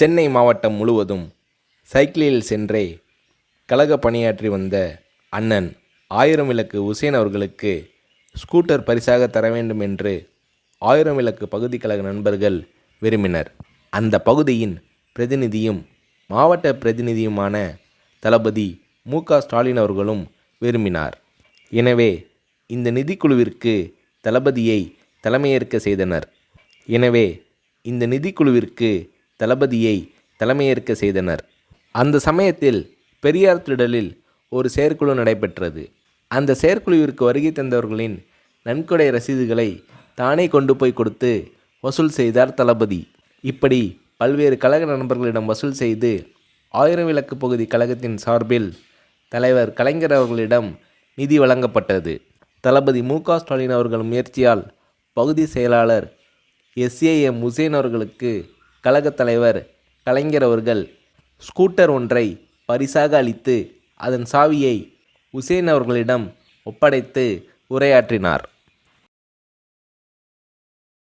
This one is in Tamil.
சென்னை மாவட்டம் முழுவதும் சைக்கிளில் சென்றே கழக பணியாற்றி வந்த அண்ணன் ஆயிரம் விளக்கு உசேன் அவர்களுக்கு ஸ்கூட்டர் பரிசாக தர வேண்டும் என்று ஆயிரம் விளக்கு பகுதி கழக நண்பர்கள் விரும்பினர். அந்த பகுதியின் பிரதிநிதியும் மாவட்ட பிரதிநிதியுமான தளபதி மு.க.ஸ்டாலின் அவர்களும் விரும்பினார். எனவே இந்த நிதிக்குழுவிற்கு தளபதியை தலைமையேற்க செய்தனர். அந்த சமயத்தில் பெரியார் திடலில் ஒரு செயற்குழு நடைபெற்றது. அந்த செயற்குழுவிற்கு வருகை தந்தவர்களின் நன்கொடை ரசீதுகளை தானே கொண்டு போய் கொடுத்து வசூல் செய்தார் தளபதி. இப்படி பல்வேறு கழக நண்பர்களிடம் வசூல் செய்து ஆயிரம் விளக்கு பகுதி கழகத்தின் சார்பில் தலைவர் கலைஞர் அவர்களிடம் நிதி வழங்கப்பட்டது. தளபதி மு.க.ஸ்டாலின் அவர்கள் முயற்சியால் பகுதி செயலாளர் எஸ்.ஏ.எம். உசேன் அவர்களுக்கு கழகத் தலைவர் கலைஞர் அவர்கள் ஸ்கூட்டர் ஒன்றை பரிசாக அளித்து அதன் சாவியை உசேன் அவர்களிடம் ஒப்படைத்து உரையாற்றினார்.